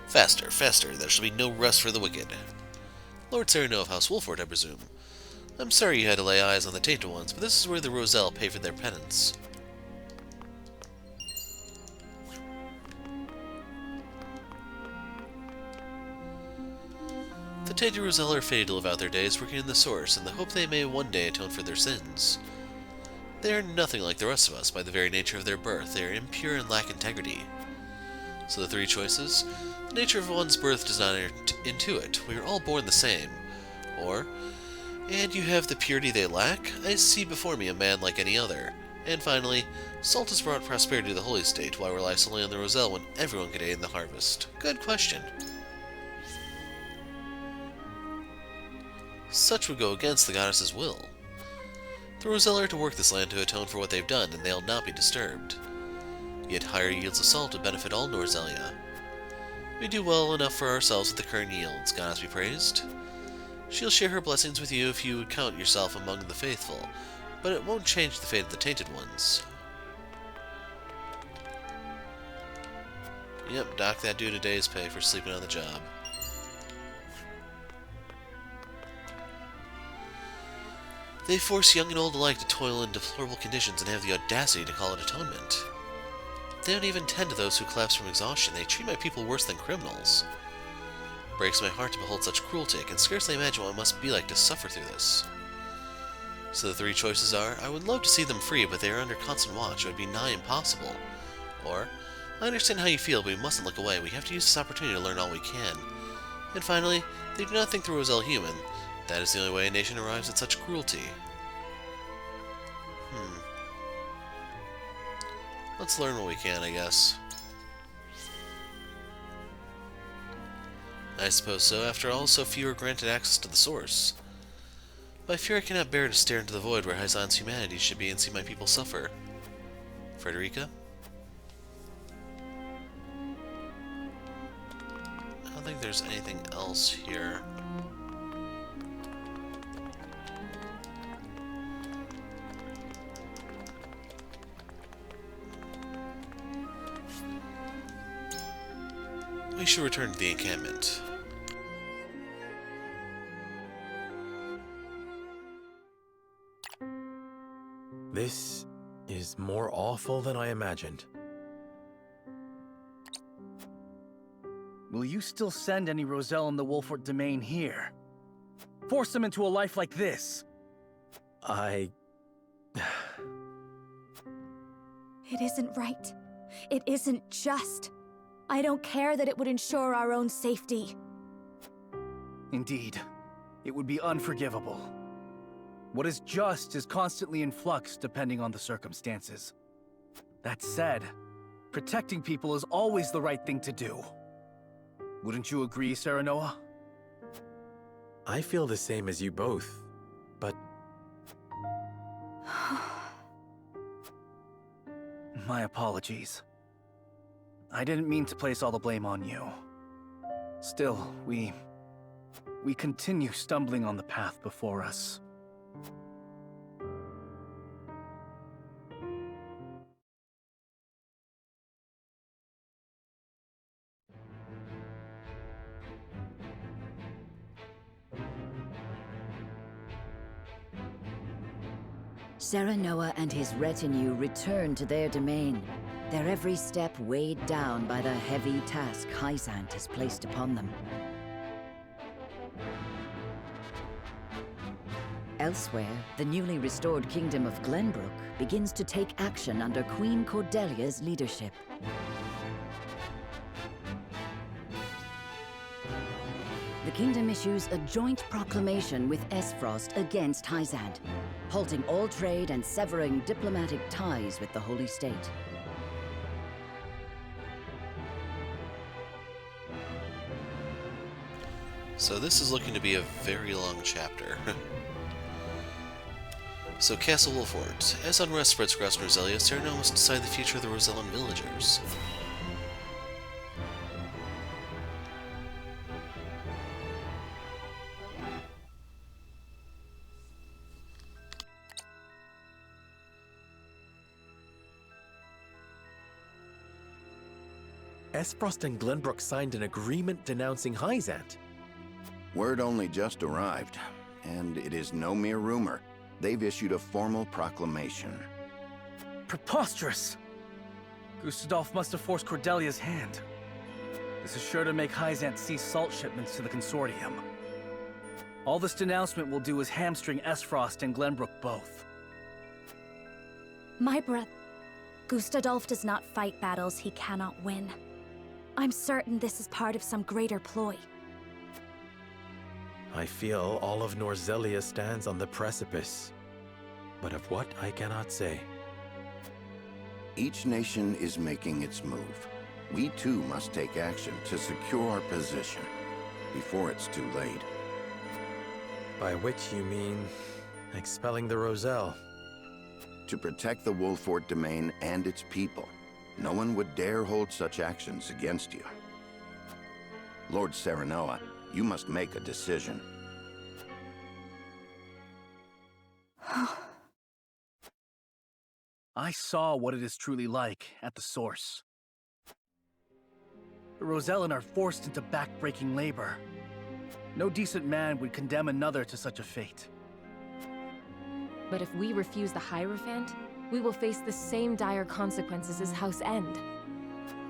Faster, faster, there shall be no rest for the wicked. Lord Sereno of House Wolford, I presume. I'm sorry you had to lay eyes on the tainted ones, but this is where the Roselle pay for their penance. The tainted Roselle are fated to live out their days working in the Source, in the hope they may one day atone for their sins. They are nothing like the rest of us by the very nature of their birth. They are impure and lack integrity. So the three choices: the nature of one's birth does not enter into it. We are all born the same. Or, and you have the purity they lack. I see before me a man like any other. And finally, Salt has brought prosperity to the holy state, while rely solely on the Roselle when everyone could aid in the harvest. Good question. Such would go against the goddess's will. The Roselle are to work this land to atone for what they've done, and they'll not be disturbed. Yet higher yields of salt would benefit all Norzelia. We do well enough for ourselves with the current yields, goddess be praised. She'll share her blessings with you if you would count yourself among the faithful, but it won't change the fate of the tainted ones. Yep, dock that dude a day's pay for sleeping on the job. They force young and old alike to toil in deplorable conditions and have the audacity to call it atonement. They don't even tend to those who collapse from exhaustion. They treat my people worse than criminals. It breaks my heart to behold such cruelty. I can scarcely imagine what it must be like to suffer through this. So the three choices are: I would love to see them free, but they are under constant watch. It would be nigh impossible. Or, I understand how you feel, but we mustn't look away. We have to use this opportunity to learn all we can. And finally, they do not think the Roselle human. That is the only way a nation arrives at such cruelty. Let's learn what we can, I guess. I suppose so. After all, so few are granted access to the source. But I fear I cannot bear to stare into the void where Hyzan's humanity should be and see my people suffer. Frederica? I don't think there's anything else here. We should return to the encampment. This is more awful than I imagined. Will you still send any Roselle in the Wolfort domain here? Force them into a life like this? I... It isn't right. It isn't just. I don't care that it would ensure our own safety. Indeed. It would be unforgivable. What is just is constantly in flux depending on the circumstances. That said, protecting people is always the right thing to do. Wouldn't you agree, Serenoa? I feel the same as you both, but... My apologies. I didn't mean to place all the blame on you. Still, we continue stumbling on the path before us. Serenoa and his retinue return to their domain, their every step weighed down by the heavy task Hyzant has placed upon them. Elsewhere, the newly restored kingdom of Glenbrook begins to take action under Queen Cordelia's leadership. The kingdom issues a joint proclamation with Esfrost against Hyzant, halting all trade and severing diplomatic ties with the Holy State. So this is looking to be a very long chapter. So Castle Wolfort. As unrest spreads across Roselia, Serenoa must decide the future of the Rosellan villagers. Esfrost and Glenbrook signed an agreement denouncing Hyzant. Word only just arrived, and it is no mere rumor. They've issued a formal proclamation. Preposterous! Gustadolf must have forced Cordelia's hand. This is sure to make Hyzant cease salt shipments to the consortium. All this denouncement will do is hamstring Esfrost and Glenbrook both. My brother... Gustadolf does not fight battles he cannot win. I'm certain this is part of some greater ploy. I feel all of Norzelia stands on the precipice. But of what, I cannot say. Each nation is making its move. We too must take action to secure our position before it's too late. By which you mean expelling the Roselle? To protect the Wolfort domain and its people, no one would dare hold such actions against you. Lord Serenoa, you must make a decision. I saw what it is truly like at the source. The Rosellan are forced into back-breaking labor. No decent man would condemn another to such a fate. But if we refuse the Hierophant, we will face the same dire consequences as House End.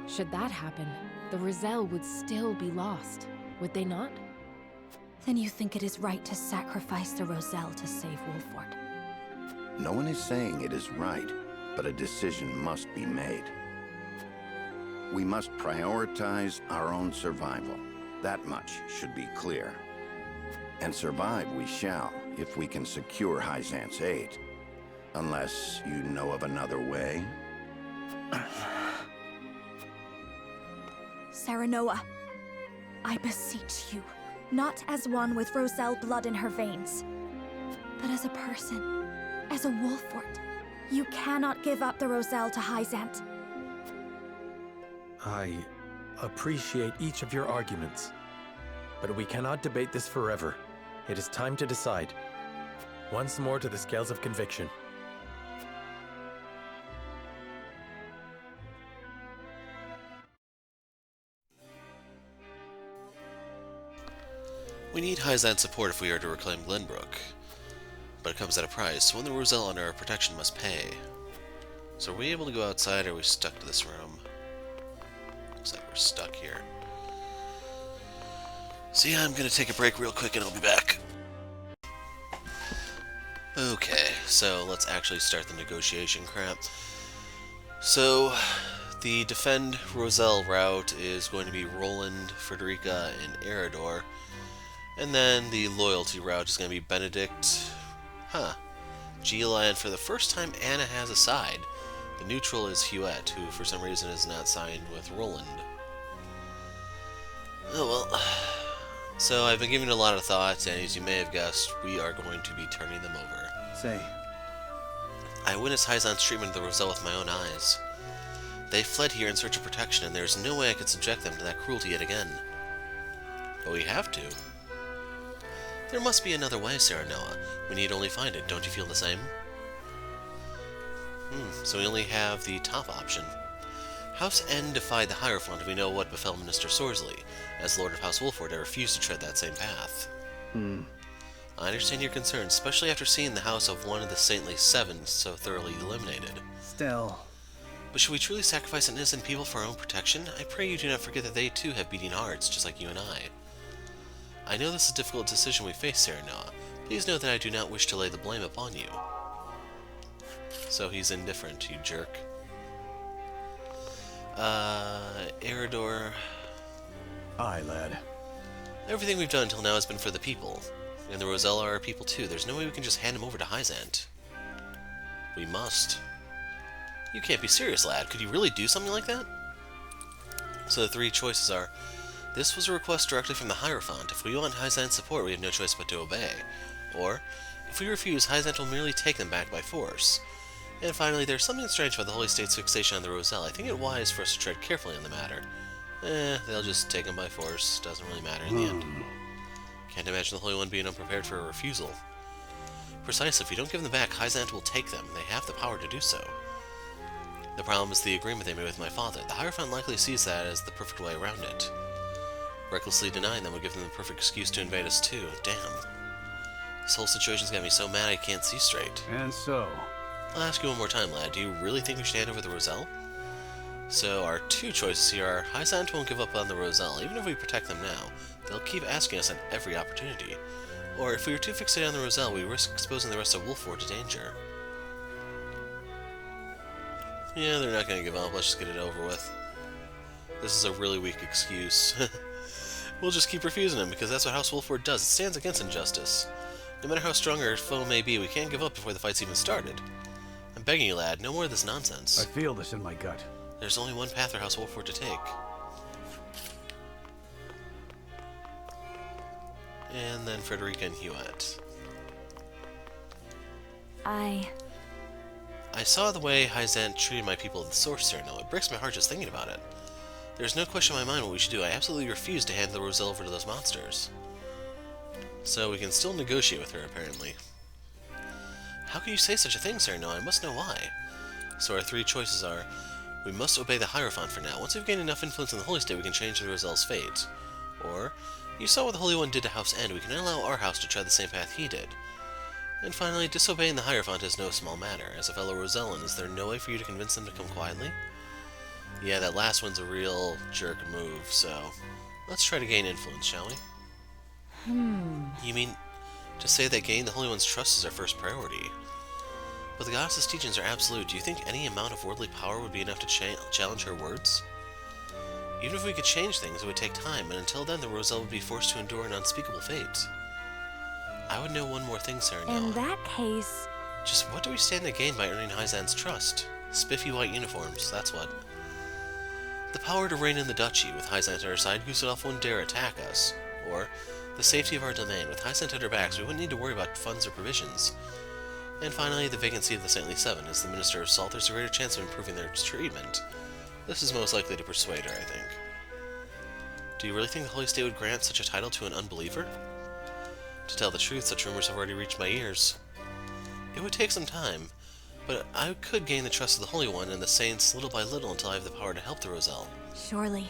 Should that happen, the Roselle would still be lost, would they not? Then you think it is right to sacrifice the Roselle to save Wolfort? No one is saying it is right, but a decision must be made. We must prioritize our own survival. That much should be clear. And survive we shall, if we can secure Hyzant's aid. Unless you know of another way? Serenoa, I beseech you, not as one with Roselle blood in her veins, but as a person, as a Wolfort. You cannot give up the Roselle to Hyzant. I appreciate each of your arguments, but we cannot debate this forever. It is time to decide. Once more to the scales of conviction. We need Hyzant's support if we are to reclaim Glenbrook. But it comes at a price, one the Roselle under our protection must pay. So are we able to go outside, or are we stuck to this room? Looks like we're stuck here. So yeah, I'm gonna take a break real quick and I'll be back. Okay, so let's actually start the negotiation crap. So, the Defend Roselle route is going to be Roland, Frederica, and Eridor. And then the Loyalty route is going to be Benedict, Gila, and for the first time Anna has a side. The neutral is Huette, who for some reason is not signed with Roland. Oh well. So I've been giving it a lot of thought, and as you may have guessed, we are going to be turning them over. Say. I witnessed Hyzant's treatment of the Roselle with my own eyes. They fled here in search of protection, and there's no way I could subject them to that cruelty yet again. But we have to. There must be another way, Serenoa. We need only find it. Don't you feel the same? So we only have the top option. House N defied the Hierophant, and we know what befell Minister Sorsley. As Lord of House Wolfort, I refuse to tread that same path. I understand your concerns, especially after seeing the house of one of the Saintly Seven so thoroughly eliminated. Still. But should we truly sacrifice innocent people for our own protection? I pray you do not forget that they too have beating hearts, just like you and I. I know this is a difficult decision we face, Serenoa. Please know that I do not wish to lay the blame upon you. So he's indifferent, you jerk. Eridor. Aye, lad. Everything we've done until now has been for the people. And the Roselle are our people too. There's no way we can just hand him over to Hyzant. We must. You can't be serious, lad. Could you really do something like that? So the three choices are, this was a request directly from the Hierophant. If we want Hyzant's support, we have no choice but to obey. Or, if we refuse, Hyzant will merely take them back by force. And finally, there's something strange about the Holy State's fixation on the Roselle. I think it wise for us to tread carefully on the matter. They'll just take them by force. Doesn't really matter in the end. Can't imagine the Holy One being unprepared for a refusal. Precisely, if we don't give them back, Hyzant will take them. They have the power to do so. The problem is the agreement they made with my father. The Hierophant likely sees that as the perfect way around it. Recklessly denying them would give them the perfect excuse to invade us too. Damn. This whole situation's got me so mad I can't see straight. And so? I'll ask you one more time, lad. Do you really think we should hand over the Roselle? So our two choices here are, Hyzant won't give up on the Roselle. Even if we protect them now, they'll keep asking us on every opportunity. Or if we are too fixated on the Roselle, we risk exposing the rest of Wolfort to danger. Yeah, they're not going to give up. Let's just get it over with. This is a really weak excuse. We'll just keep refusing him, because that's what House Wolford does. It stands against injustice. No matter how strong our foe may be, we can't give up before the fight's even started. I'm begging you, lad, no more of this nonsense. I feel this in my gut. There's only one path for House Wolford to take. And then Frederica and Hewitt. I saw the way Hyzant treated my people at the source, sir. No, it breaks my heart just thinking about it. There's no question in my mind what we should do. I absolutely refuse to hand the Roselle over to those monsters. So we can still negotiate with her, apparently. How can you say such a thing, sir? No, I must know why. So our three choices are, we must obey the Hierophant for now. Once we've gained enough influence in the Holy State, we can change the Roselle's fate. Or, you saw what the Holy One did to House End. We can allow our house to tread the same path he did. And finally, disobeying the Hierophant is no small matter. As a fellow Rosellan, is there no way for you to convince them to come quietly? Yeah, that last one's a real jerk move, so let's try to gain influence, shall we? You mean to say that gaining the Holy One's trust is our first priority? But the goddess's teachings are absolute. Do you think any amount of worldly power would be enough to challenge her words? Even if we could change things, it would take time, and until then the Roselle would be forced to endure an unspeakable fate. I would know one more thing, Sarah. In that case... Just what do we stand to gain by earning Hyzant's trust? Spiffy white uniforms, that's what. The power to reign in the duchy. With Hyzant at our side, Gustav wouldn't dare attack us. Or, the safety of our domain. With Hyzant at our backs, we wouldn't need to worry about funds or provisions. And finally, the vacancy of the Saintly Seven. As the Minister of Salt, there's a greater chance of improving their treatment. This is most likely to persuade her, I think. Do you really think the Holy State would grant such a title to an unbeliever? To tell the truth, such rumors have already reached my ears. It would take some time, but I could gain the trust of the Holy One and the Saints little by little until I have the power to help the Roselle. Surely.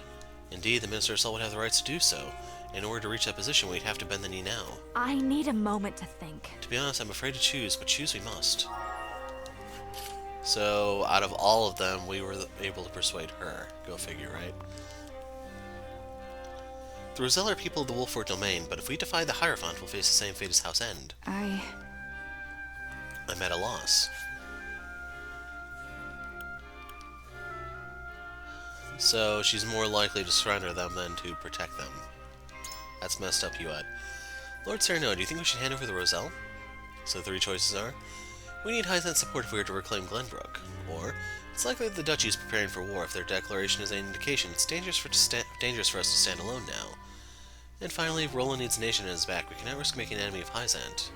Indeed, the Minister of Salt would have the rights to do so. In order to reach that position, we'd have to bend the knee now. I need a moment to think. To be honest, I'm afraid to choose, but choose we must. So, out of all of them, we were able to persuade her. Go figure, right? The Roselle are people of the Wolford domain, but if we defy the Hierophant, we'll face the same fate as House End. I'm at a loss. So, she's more likely to surrender them than to protect them. That's messed up, Hewitt. Lord Cyrano, do you think we should hand over the Roselle? So the three choices are, we need Hyzant's support if we are to reclaim Glenbrook. Or, it's likely that the Duchy is preparing for war. If their declaration is an indication, it's dangerous for us to stand alone now. And finally, if Roland needs a nation at his back, we cannot risk making an enemy of Hyzant.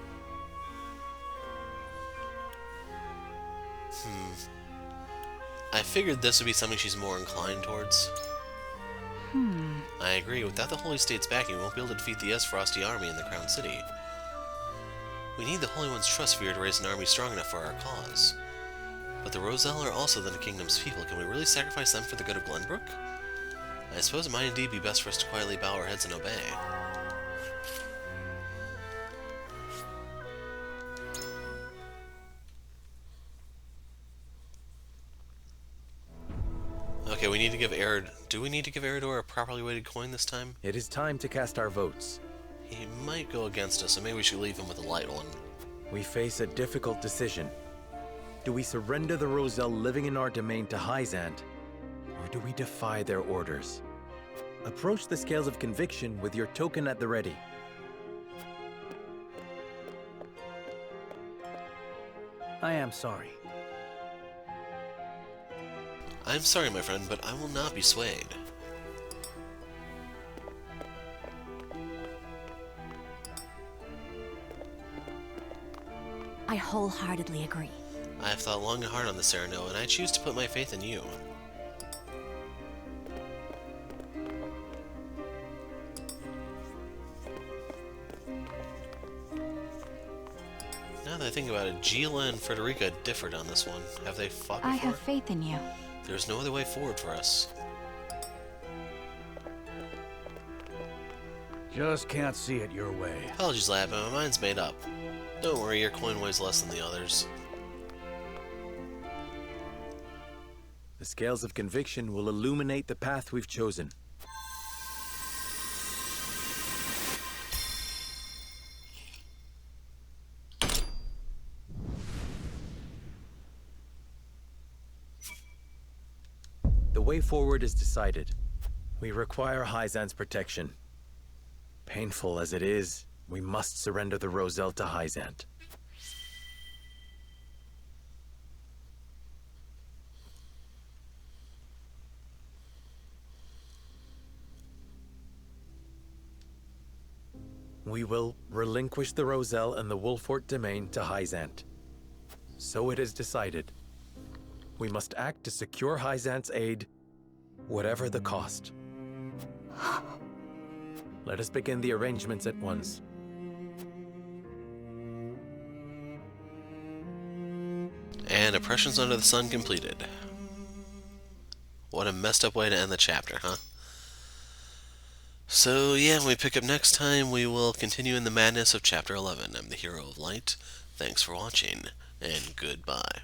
I figured this would be something she's more inclined towards. I agree. Without the Holy State's backing, we won't be able to defeat the Frosty army in the Crown City. We need the Holy One's trust for you to raise an army strong enough for our cause. But the Roselle are also the Kingdom's people. Can we really sacrifice them for the good of Glenbrook? I suppose it might indeed be best for us to quietly bow our heads and obey. Okay, we need to give do we need to give Eridor a properly weighted coin this time? It is time to cast our votes. He might go against us, so maybe we should leave him with a light one. We face a difficult decision. Do we surrender the Roselle living in our domain to Hyzant, or do we defy their orders? Approach the scales of conviction with your token at the ready. I am sorry. I'm sorry, my friend, but I will not be swayed. I wholeheartedly agree. I have thought long and hard on this, Cyrano, and I choose to put my faith in you. Now that I think about it, Gila and Frederica differed on this one. Have they fought before? I have faith in you. There's no other way forward for us. Just can't see it your way. Apologies, lad, but my mind's made up. Don't worry, your coin weighs less than the others. The scales of conviction will illuminate the path we've chosen. The way forward is decided. We require Hyzan's protection. Painful as it is, we must surrender the Roselle to Hyzant. We will relinquish the Roselle and the Wolfort domain to Hyzant. So it is decided. We must act to secure Hyzant's aid, whatever the cost. Let us begin the arrangements at once. And Oppressions Under the Sun completed. What a messed up way to end the chapter, huh? So yeah, when we pick up next time, we will continue in the madness of Chapter 11. I'm the Hero of Light. Thanks for watching, and goodbye.